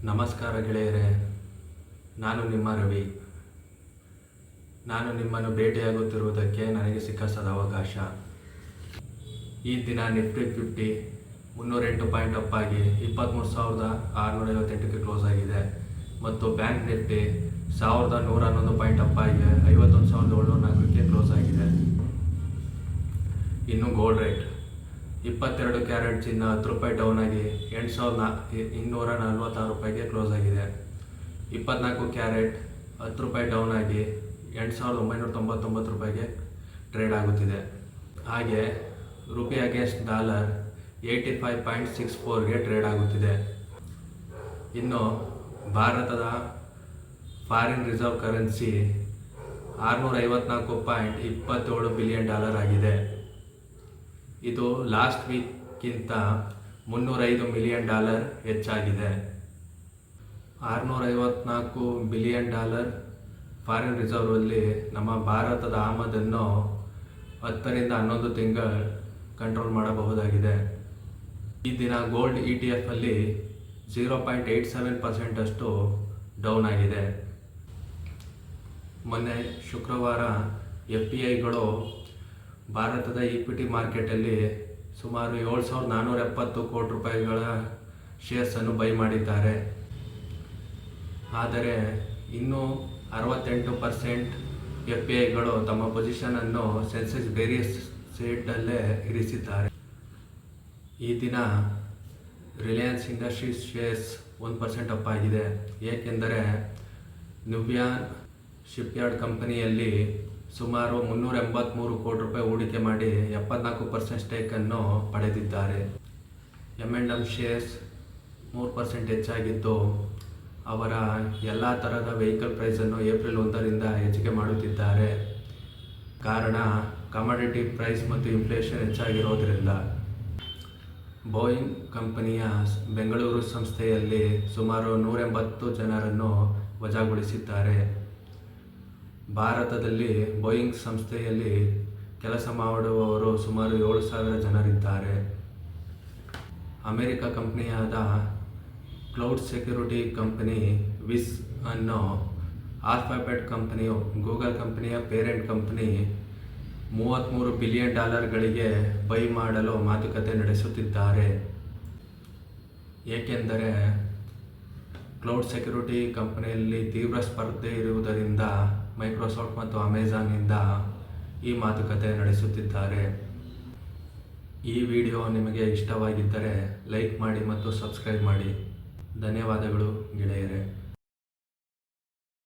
ನಮಸ್ಕಾರ ಗೆಳೆಯರೇ, ನಾನು ನಿಮ್ಮ ರವಿ. ನಾನು ನಿಮ್ಮನ್ನು ಭೇಟಿಯಾಗುತ್ತಿರುವುದಕ್ಕೆ ನನಗೆ ಸಿಕ್ಕ ಸದವಕಾಶ. ಈ ದಿನ ನಿಫ್ಟಿ 50 308 ಪಾಯಿಂಟ್ ಅಪ್ ಆಗಿ 23,658ಕ್ಕೆ ಕ್ಲೋಸ್ ಆಗಿದೆ ಮತ್ತು ಬ್ಯಾಂಕ್ ನಿಫ್ಟಿ 1,111 ಪಾಯಿಂಟ್ ಅಪ್ ಆಗಿ 51,704ಕ್ಕೆ ಕ್ಲೋಸ್ ಆಗಿದೆ. ಇನ್ನು ಗೋಲ್ಡ್ ರೇಟ್ 22 ಕ್ಯಾರೆಟ್ ಚಿನ್ನ 10 ರೂಪಾಯಿ ಡೌನ್ ಆಗಿ 8,246 ರೂಪಾಯಿಗೆ ಕ್ಲೋಸ್ ಆಗಿದೆ. 24 ಕ್ಯಾರೆಟ್ 10 ರೂಪಾಯಿ ಡೌನ್ ಆಗಿ 8,999 ರೂಪಾಯಿಗೆ ಟ್ರೇಡ್ ಆಗುತ್ತಿದೆ. ಹಾಗೆ ರುಪಿ ಅಗೇನ್ಸ್ಟ್ ಡಾಲರ್ 85.64ಗೆ ಟ್ರೇಡ್ ಆಗುತ್ತಿದೆ. ಇನ್ನು ಭಾರತದ ಫಾರಿನ್ ರಿಸರ್ವ್ ಕರೆನ್ಸಿ $654.27 ಬಿಲಿಯನ್ ಆಗಿದೆ. ಇದು ಲಾಸ್ಟ್ ವೀಕ್ಗಿಂತ $305 ಮಿಲಿಯನ್ ಹೆಚ್ಚಾಗಿದೆ. $654 ಬಿಲಿಯನ್ ಫಾರಿನ್ ರಿಸರ್ವಲ್ಲಿ ನಮ್ಮ ಭಾರತದ ಆಮದನ್ನು 10 ರಿಂದ 11 ತಿಂಗಳು ಕಂಟ್ರೋಲ್ ಮಾಡಬಹುದಾಗಿದೆ. ಈ ದಿನ ಗೋಲ್ಡ್ ETF ಅಲ್ಲಿ 0.87% ಅಷ್ಟು ಡೌನ್ ಆಗಿದೆ. ಮೊನ್ನೆ ಶುಕ್ರವಾರ FPIಗಳು ಭಾರತದ ಈಕ್ವಿಟಿ ಮಾರ್ಕೆಟಲ್ಲಿ ಸುಮಾರು 7,470 ಕೋಟಿ ರೂಪಾಯಿಗಳ ಶೇರ್ಸನ್ನು ಬೈ ಮಾಡಿದ್ದಾರೆ. ಆದರೆ ಇನ್ನೂ 68% FPIಗಳು ತಮ್ಮ ಪೊಸಿಷನನ್ನು ಸೆನ್ಸೆಕ್ಸ್ ಬೇರಿಯಸ್ ಸೀಟಲ್ಲೇ ಇರಿಸಿದ್ದಾರೆ. ಈ ದಿನ ರಿಲಯನ್ಸ್ ಇಂಡಸ್ಟ್ರೀಸ್ ಶೇರ್ಸ್ 1% ಅಪ್ ಆಗಿದೆ. ಏಕೆಂದರೆ ನ್ಯೂಬಿಯಾನ್ ಶಿಪ್ಯಾರ್ಡ್ ಕಂಪನಿಯಲ್ಲಿ ಸುಮಾರು 383 ಕೋಟಿ ರೂಪಾಯಿ ಹೂಡಿಕೆ ಮಾಡಿ 74% ಸ್ಟೇಕನ್ನು ಪಡೆದಿದ್ದಾರೆ. M&M ಶೇರ್ಸ್ 3% ಹೆಚ್ಚಾಗಿದ್ದು ಅವರ ಎಲ್ಲ ಥರದ ವೆಹಿಕಲ್ ಪ್ರೈಸನ್ನು ಏಪ್ರಿಲ್ 1ರಿಂದ ಹೆಚ್ಚಿಗೆ ಮಾಡುತ್ತಿದ್ದಾರೆ. ಕಾರಣ ಕಮಾಡಿಟಿ ಪ್ರೈಸ್ ಮತ್ತು ಇನ್ಫ್ಲೇಷನ್ ಹೆಚ್ಚಾಗಿರೋದ್ರಿಂದ. ಬೋಯಿಂಗ್ ಕಂಪನಿಯ ಬೆಂಗಳೂರು ಸಂಸ್ಥೆಯಲ್ಲಿ ಸುಮಾರು 180 ಜನರನ್ನು ವಜಾಗೊಳಿಸಿದ್ದಾರೆ. ಭಾರತದಲ್ಲಿ ಬೋಯಿಂಗ್ ಸಂಸ್ಥೆಯಲ್ಲಿ ಕೆಲಸ ಮಾಡುವವರು ಸುಮಾರು 7,000 ಜನರಿದ್ದಾರೆ. ಅಮೆರಿಕ ಕಂಪನಿಯಾದ ಕ್ಲೌಡ್ ಸೆಕ್ಯೂರಿಟಿ ಕಂಪನಿ ವಿಸ್ ಅನ್ನು ಆಲ್ಫಾಬೆಟ್ ಕಂಪನಿಯು ಗೂಗಲ್ ಕಂಪನಿಯ ಪೇರೆಂಟ್ ಕಂಪನಿ $33 ಬಿಲಿಯನ್ ಬೈ ಮಾಡಲು ಮಾತುಕತೆ ನಡೆಸುತ್ತಿದ್ದಾರೆ. ಏಕೆಂದರೆ ಕ್ಲೌಡ್ ಸೆಕ್ಯೂರಿಟಿ ಕಂಪನಿಯಲ್ಲಿ ತೀವ್ರ ಸ್ಪರ್ಧೆ ಇರುವುದರಿಂದ ಮೈಕ್ರೋಸಾಫ್ಟ್ ಮತ್ತು ಅಮೆಜಾನ್ನಿಂದ ಈ ಮಾತುಕತೆ ನಡೆಸುತ್ತಿದ್ದಾರೆ. ಈ ವಿಡಿಯೋ ನಿಮಗೆ ಇಷ್ಟವಾಗಿದ್ದರೆ ಲೈಕ್ ಮಾಡಿ ಮತ್ತು ಸಬ್ಸ್ಕ್ರೈಬ್ ಮಾಡಿ. ಧನ್ಯವಾದಗಳು ಗೆಳೆಯರೇ.